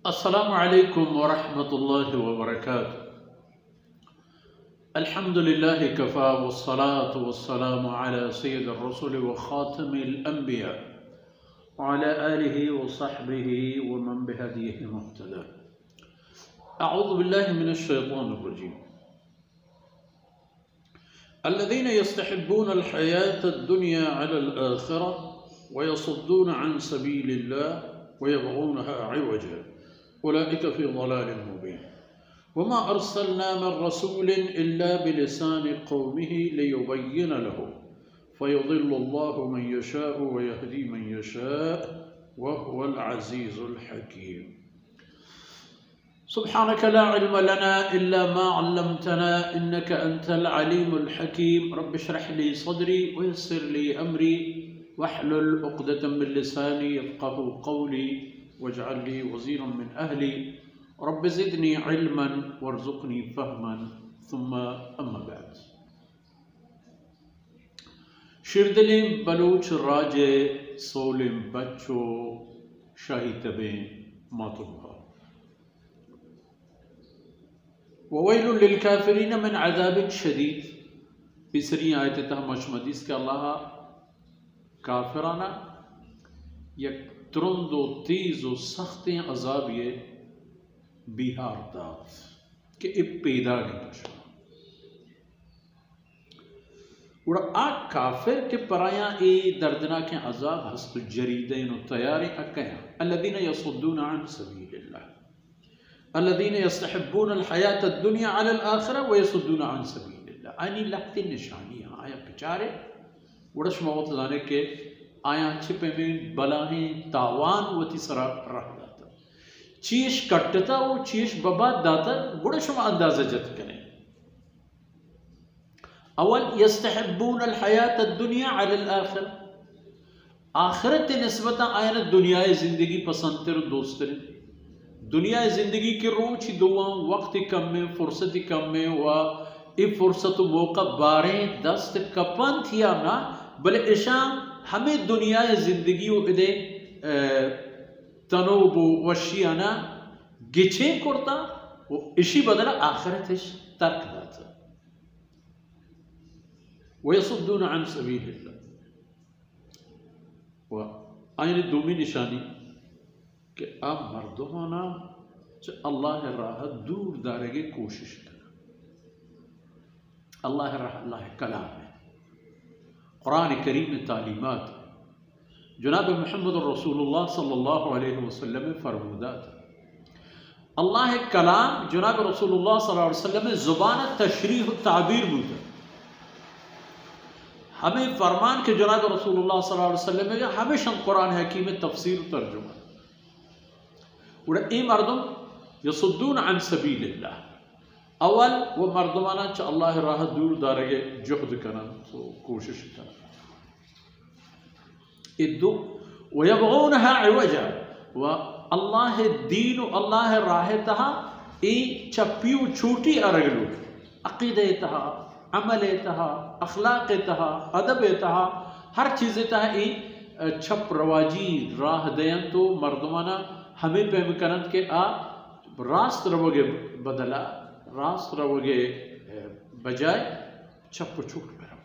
السلام عليكم ورحمة الله وبركاته. الحمد لله كفى والصلاة والسلام على سيد الرسل وخاتم الأنبياء وعلى آله وصحبه ومن بهديه مهتدى. أعوذ بالله من الشيطان الرجيم. الذين يستحبون الحياة الدنيا على الآخرة ويصدون عن سبيل الله ويبغونها عوجا أولئك في ضلال مبين. وما أرسلنا من رسول إلا بلسان قومه ليبين له فيضل الله من يشاء ويهدي من يشاء وهو العزيز الحكيم. سبحانك لا علم لنا إلا ما علمتنا إنك أنت العليم الحكيم. رب اشرح لي صدري ويسر لي أمري واحلل عقدة من لساني يفقهوا قولي واجعل لي وزيرا من أهلي رب زدني علما وارزقني فهما ثم أما بعد. شردلیم بلوچ راجے سولم بچو شاہی تبیں ماتبها وویل للکافرین من عذاب شدید. تیسری آیت تہا مشمدیس کہ اللہ کافرانہ یک ترند و تیز و سخت عذاب یہ بیہار داد کہ اب پیدا نہیں پشا اور آگ کافر کے پرایاں ای دردناک عذاب ہست جریدین و تیاری اکیاں. الذین یصدون عن سبیل اللہ الذین یستحبون الحیات الدنیا علی الآخرہ ویصدون عن سبیل اللہ. آئینی لگتی نشانیاں آیا پچارے وڑش موت زانے کے آیا چھپے میں بلاہیں تاوان وتی سرا رہ داتا چیش کٹتا وہ چیش بباد داتا گوڑا شما اندازہ جت کریں. اول یستحبون الحیات الدنیا علی الآخر آخرت نسبتا آئین دنیا زندگی پسند تر دوست تر. دنیا زندگی کی روچی دوان وقت کم میں فرصت کم میں و ای فرصت و موقع باریں دست کپن تھیا نا بلے اشان ہمیں دنیا زندگی و ادے تنوب و وشیانا گچیں کرتا و اسی بدلا آخرتش ترک داتا. ویصدون عن سبیل اللہ. و آئین دومی نشانی کہ آپ مردمانا اللہ راہ دور دارے گے کوشش کرنا. اللہ راہ اللہ کلام ہے، قرآن کریم تعلیمات جناب محمد رسول اللہ صلی اللہ علیہ وسلم فرمودات. اللہ کلام جناب رسول اللہ صلی اللہ علیہ وسلم زبان تشریح تعبیر بودا. ہمیں فرمان کہ جناب رسول اللہ صلی اللہ علیہ وسلم میں ہمیشہ قرآن حکیم تفسیر ترجمہ اور ای مردم یصدون عن سبیل اللہ. اول وہ مردمانا چا اللہ راہ دور دارگے جہد کرن تو کوشش کرن. ادو ویبغونها عوجا و اللہ دین و اللہ راہ تہا ای چپیو چھوٹی ارگلو عقیدہ تہا عمل تہا اخلاق تہا ادب تہا ہر چیز تہا ای چھپ رواجی راہ دین تو مردمانا ہمیں پہم کرند کہ آ راست روگے بدلا راست روگے بجائے چھپ چھوٹ پہ رو.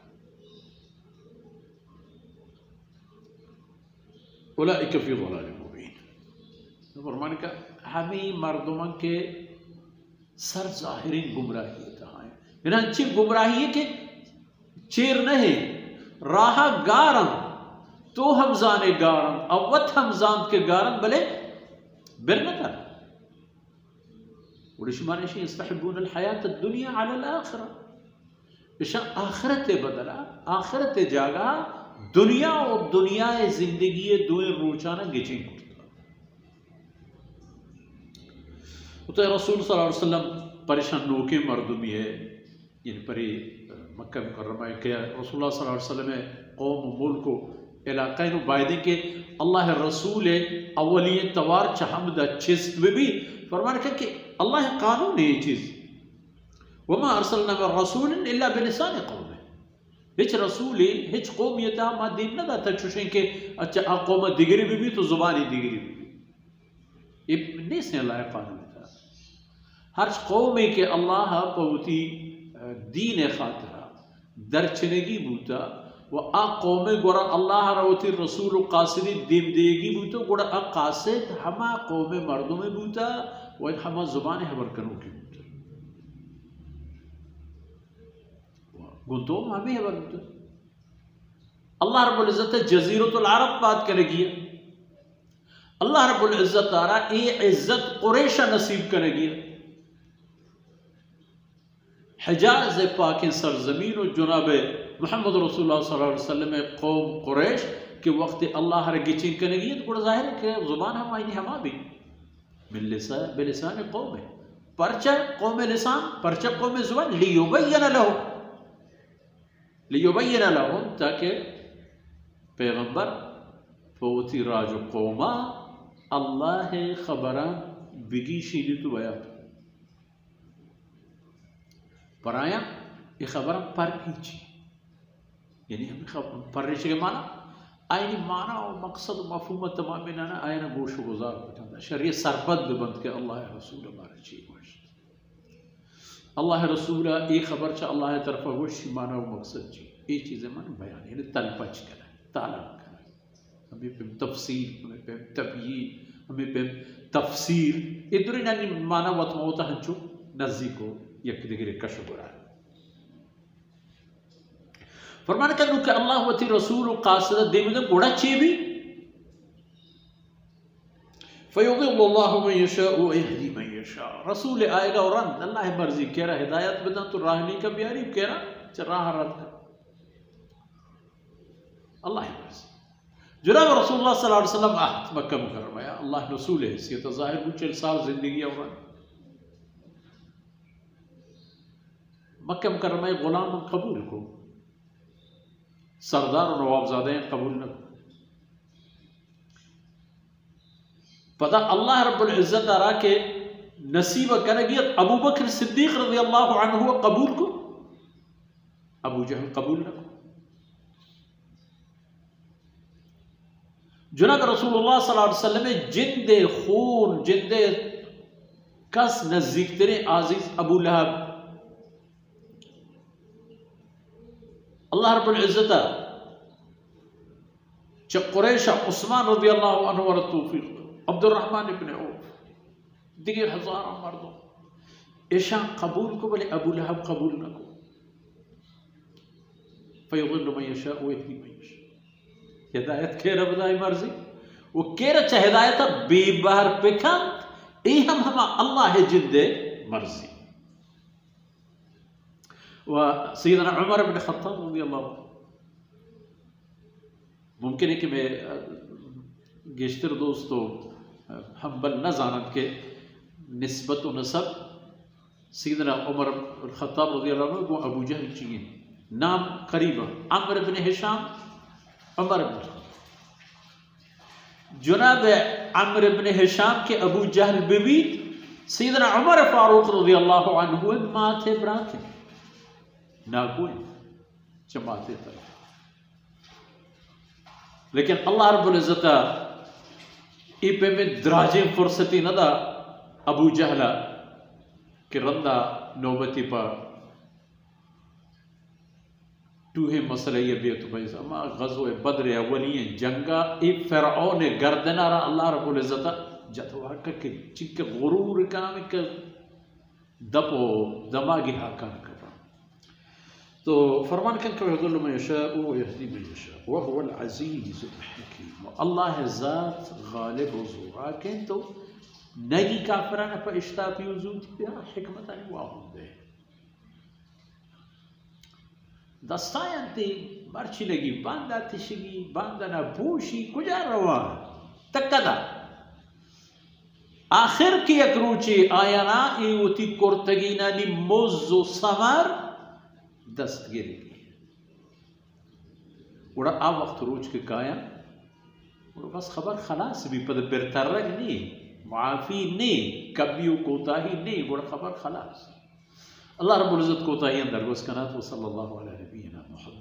اولئک فی ضلال مبین. فرمانے کا ہمیں مردمان کے سر ظاہرین گمراہی تہائیں یعنی اچھی گمراہی ہے کہ چیر نہیں راہ گارن تو ہم زانے گارن اوت ہم زاند کے گارن بلے بر نہ کر. ورشمانے شیئے استحبون الحیات الدنیا علی الآخرہ اشا آخرت بدلا آخرت جاگا دنیا اور دنیا زندگی دوئے روچانا گچیں کرتا. تو رسول صلی اللہ علیہ وسلم پریشان نوکے مردمی ہے یعنی پری مکہ مکرمہ ہے کہ رسول اللہ صلی اللہ علیہ وسلم قوم و ملک و علاقین و بائدیں کہ اللہ رسول اولی توار چہمد چست بھی فرمانے کہ اللہ قانون ہے یہ چیز. وما ارسلنا من رسول الا بلسان قومه. ہچ رسولی ہچ قومیتا ما دین نہ داتا چوشیں کہ اچھا قوم دیگری بھی تو زبانی دیگری بھی. نیس اللہ قانون تھا ہر قومی کے اللہ پوتی دین خاطرہ درچنگی بوتا و آ قوم گورا اللہ روتی رسول قاصدی دیم دیگی بوتا گورا آ قاصد ہما قوم مردوں میں بوتا و ہما زبان حبر کنو کی بوتا گنتوم ہمیں حبر بوتا اللہ رب العزت جزیرۃ العرب بات کرے گیا اللہ رب العزت تارا اے عزت قریشہ نصیب کرے گیا حجاز پاک سرزمین و جناب محمد رسول اللہ صلی اللہ علیہ وسلم قوم قریش کے وقت اللہ رگی چین کرنے گی تو بڑا ظاہر ہے کہ زبان ہم آئینی ہما بھی بلسان قوم ہے پرچہ قوم لسان پرچہ قوم زبان لیبین لہم تاکہ پیغمبر فوتی راج قوما اللہ خبران بگی شیلی تو بیان پر آیا یہ خبران پر پیچی یعنی ہمیں پر ریچے کے معنی آئینی معنی و مقصد و مفہوم تمام بنانا آئینا گوش و گزار بتانا شریع سربت بند کے اللہ رسول بارے چیئے گوشت اللہ رسول ایک خبر چاہ اللہ طرف گوشت معنی و مقصد چیئے ایک چیزیں معنی بیان یعنی تلپچ کریں تعلیم کریں ہمیں پہ تفصیل ہمیں پہ تبیین ہمیں پہ تفسیر ادھر انہی معنی وطموتا ہنچو نزدی کو یک دیگر کشف رہا ہے فرمانا کہ اللہ و تی رسول قاصد دیمدہ گوڑا چی بھی فیضل اللہ من یشاء و یہدی من یشاء رسول آئے گا اور اللہ مرضی کہہ رہا ہدایت بدن تو راہ نہیں کا بیاری کہہ رہا چل راہ رد ہے اللہ مرضی جناب رسول اللہ صلی اللہ علیہ وسلم آہد مکہ مکرمہ اللہ رسول ہے حیثیت ظاہر کو 40 سال زندگی اور مکہ مکرمہ غلام قبول کو سردار و نواب زادہ قبول نہ پتہ اللہ رب العزت آرہا کہ نصیب کنگیت ابو بکر صدیق رضی اللہ عنہ قبول کو ابو جہل قبول نہ کو جناب رسول اللہ صلی اللہ علیہ وسلم جند خون جند کس نزدیک ترے عزیز ابو لہب اللہ رب العزت چھ قریشہ عثمان رضی اللہ عنہ و توفیق عبد الرحمن ابن عوف دیگر ہزاروں مردوں ایشان قبول کو بلے ابو لہب قبول نہ کو فیضل من یشاء و یہدی من یشاء ہدایت کہہ رب دائی مرضی وہ کہہ رہا چاہ ہدایت بے بہر پکھن ای ہما اللہ جد مرضی و سیدنا عمر بن خطاب رضی اللہ عنہ ممکن ہے کہ میں گشتر دوستو حنبل نہ زانت کے نسبت و نسب سیدنا عمر بن خطاب رضی اللہ عنہ وہ ابو جہل چیئے نام قریبا عمر بن حشام عمر بن جناب عمر بن حشام کے ابو جہل بیوی سیدنا عمر فاروق رضی اللہ عنہ ماتھے براتے ناکوئی چماتے تھے لیکن اللہ رب العزت ای پہ میں دراجیں فرصتی نہ دا ابو جہلہ کہ رندہ نوبتی پا توہے مسئلہ یہ بیتو بھائیز اما غزو بدر اولی جنگا ای فرعون گردنا را اللہ رب العزت جتوا کہ چک غرور کام کہ دپو دماغی حاکان کر تو فرمان کن کہ یضل من یشاء و یہدی من یشاء وهو العزیز الحکیم اللہ ذات غالب و زورا کن تو نگی کافرانہ پا اشتاپی وزود پیا حکمتانی واہم دے دستایان تی مرچی لگی باندہ تشگی باندہ نا بوشی کجا روان تکدا آخر کی یک روچی آیانا ایوتی کرتگینا نی موز و سمر دست گیری کی وڑا آ وقت روچ کے کایا وڑا بس خبر خلاص بھی پد برترگ نہیں معافی نہیں کبیو کوتاہی نہیں وڑا خبر خلاص اللہ رب العزت کوتاہی اندر گوز کنات و صلی اللہ علیہ نبینا محمد